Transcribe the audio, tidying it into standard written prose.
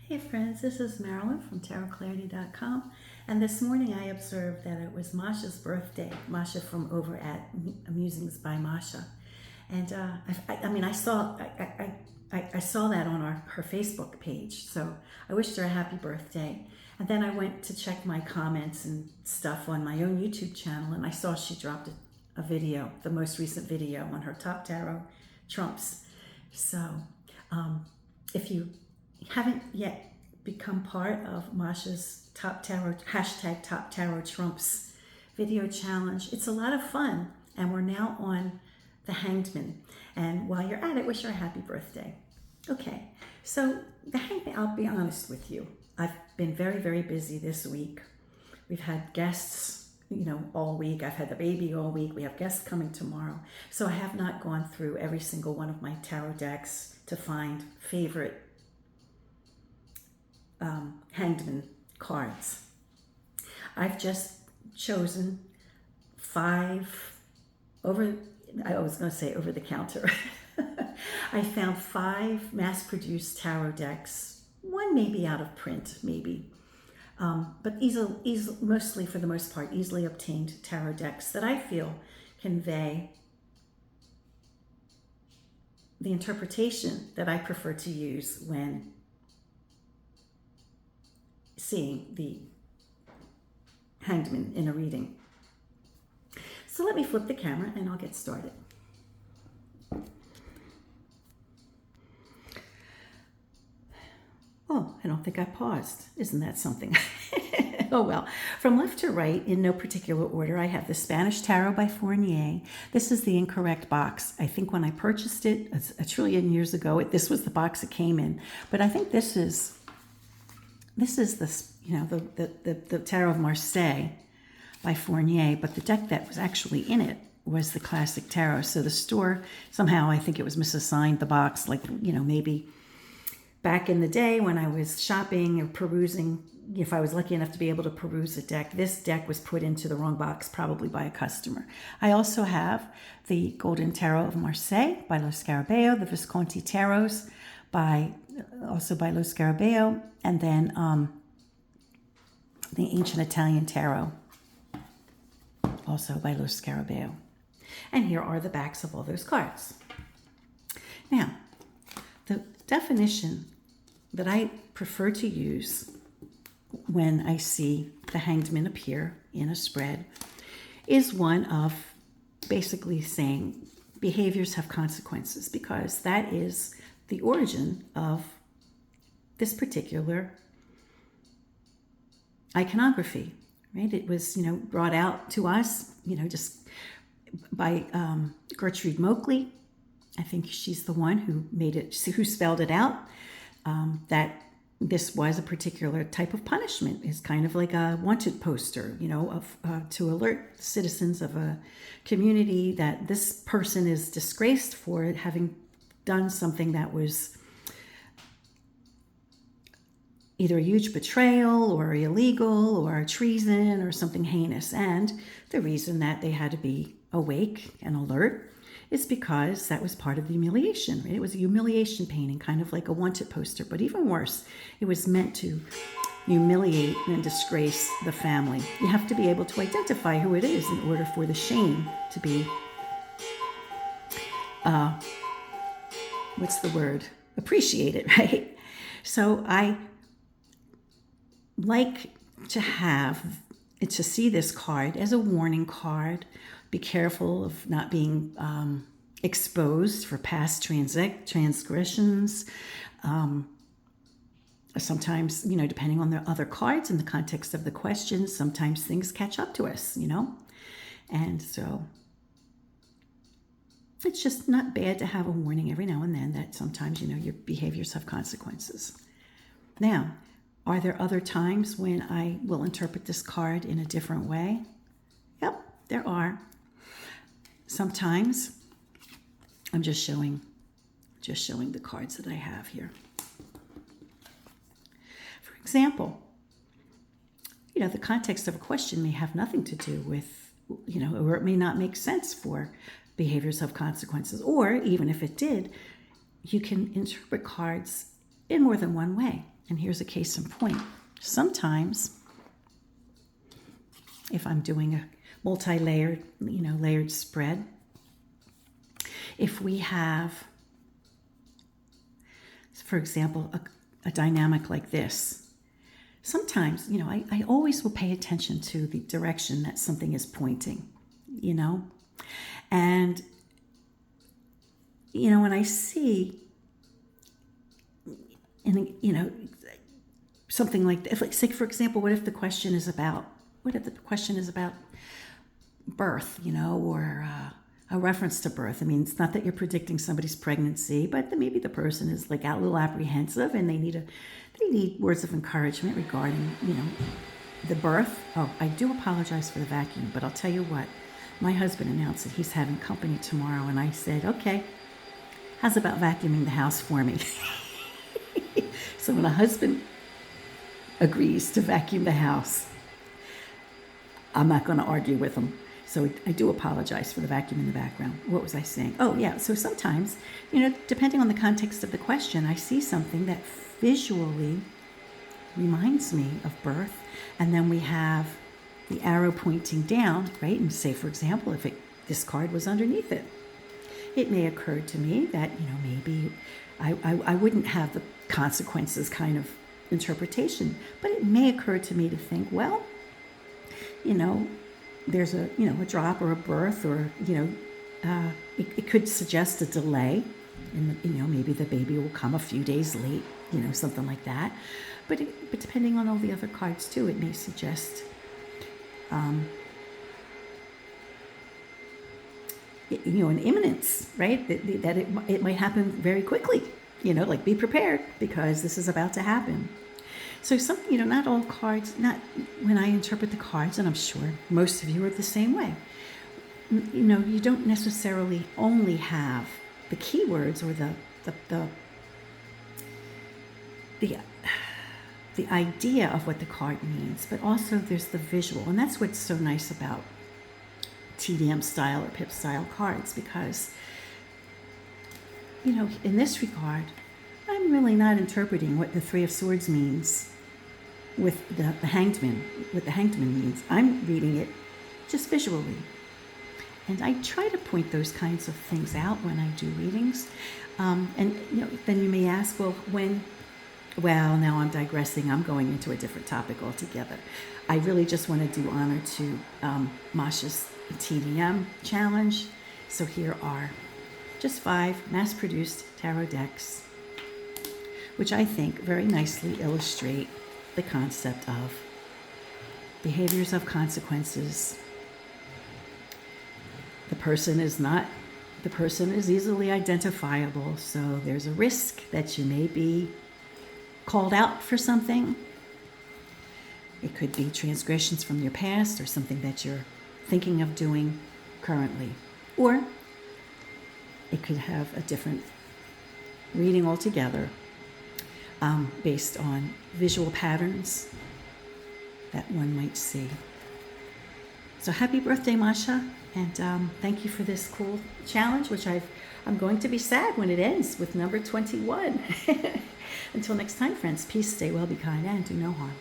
Hey friends, this is Marilyn from tarotclarity.com, and this morning I observed that it was Masha's birthday. Masha from over at Musings by Masha, and I saw that on her Facebook page, so I wished her a happy birthday. And then I went to check my comments and stuff on my own YouTube channel, and I saw she dropped a video, the most recent video on her top tarot trumps. So if you haven't yet become part of Masha's Top Tarot, hashtag Top Tarot Trumps video challenge, it's a lot of fun. And we're now on the Hanged Man. And while you're at it, wish her a happy birthday. Okay, so the Hanged Man, I'll be honest with you. I've been very, very busy this week. We've had guests, all week. I've had the baby all week. We have guests coming tomorrow. So I have not gone through every single one of my tarot decks to find favorite Hanged Man cards. I've just chosen 5 over the counter. I found 5 mass-produced tarot decks. One may be out of print, maybe. But mostly, for the most part, easily obtained tarot decks that I feel convey the interpretation that I prefer to use when seeing the Hanged Man in a reading. So let me flip the camera and I'll get started. Oh, I don't think I paused. Isn't that something? Oh well. From left to right, in no particular order, I have the Spanish Tarot by Fournier. This is the incorrect box. I think when I purchased it a trillion years ago, this was the box it came in. But I think this is the Tarot of Marseille by Fournier, but the deck that was actually in it was the Classic Tarot. So the store, somehow I think it was misassigned the box, maybe back in the day when I was shopping or perusing, if I was lucky enough to be able to peruse a deck, this deck was put into the wrong box, probably by a customer. I also have the Golden Tarot of Marseille by Lo Scarabeo, the Visconti Tarots also by Lo Scarabeo, and then the Ancient Italian Tarot, also by Lo Scarabeo. And here are the backs of all those cards. Now, the definition that I prefer to use when I see the Hanged Man appear in a spread is one of basically saying behaviors have consequences, because that is the origin of this particular iconography, right? It was, brought out to us, just by Gertrude Moakley. I think she's the one who who spelled it out, that this was a particular type of punishment. It's kind of like a wanted poster, to alert citizens of a community that this person is disgraced for having done something that was either a huge betrayal or illegal or treason or something heinous. And the reason that they had to be awake and alert is because that was part of the humiliation, right? It was a humiliation painting, kind of like a wanted poster, but even worse, it was meant to humiliate and disgrace the family. You have to be able to identify who it is in order for the shame to be, appreciated, right? So I like to see this card as a warning card. Be careful of not being exposed for past transgressions. Sometimes, depending on the other cards in the context of the questions, sometimes things catch up to us, And so it's just not bad to have a warning every now and then that sometimes, your behaviors have consequences. Now, are there other times when I will interpret this card in a different way? Yep, there are. Sometimes I'm just showing the cards that I have here. For example, the context of a question may have nothing to do with, or it may not make sense for behaviors of consequences, or even if it did, you can interpret cards in more than one way. And here's a case in point. Sometimes, if I'm doing a multi-layered, layered spread, if we have, for example, a dynamic like this, sometimes, I always will pay attention to the direction that something is pointing, and, when I see, something like, say, for example, what if the question is about birth, or a reference to birth. I mean, it's not that you're predicting somebody's pregnancy, but maybe the person is like a little apprehensive and they need words of encouragement regarding, the birth. Oh, I do apologize for the vacuum, but I'll tell you what, my husband announced that he's having company tomorrow, and I said, okay, how's about vacuuming the house for me? So when a husband agrees to vacuum the house, I'm not going to argue with him. So I do apologize for the vacuum in the background. What was I saying? Oh, yeah. So sometimes, depending on the context of the question, I see something that visually reminds me of birth. And then we have the arrow pointing down, right? And say, for example, if this card was underneath it, it may occur to me that, maybe I wouldn't have the consequences kind of interpretation, but it may occur to me to think, well, there's a drop or a birth, or it could suggest a delay, and maybe the baby will come a few days late, something like that. But depending on all the other cards too, it may suggest an imminence, right? That it might happen very quickly. Like be prepared because this is about to happen. So not all cards, not when I interpret the cards, and I'm sure most of you are the same way. You don't necessarily only have the keywords or the idea of what the card means, but also there's the visual. And that's what's so nice about TDM style or PIP style cards, because, in this regard, I'm really not interpreting what the Three of Swords means with the Hanged Man, what the Hanged Man means. I'm reading it just visually. And I try to point those kinds of things out when I do readings. Then you may ask, well, now I'm digressing. I'm going into a different topic altogether. I really just want to do honor to Masha's TDM challenge. So here are just 5 mass-produced tarot decks, which I think very nicely illustrate the concept of behaviors of consequences. The person is easily identifiable, so there's a risk that you may be called out for something. It could be transgressions from your past or something that you're thinking of doing currently. Or it could have a different reading altogether, based on visual patterns that one might see. So happy birthday, Masha, and thank you for this cool challenge, which I'm going to be sad when it ends with number 21. Until next time, friends, peace, stay well, be kind, and do no harm.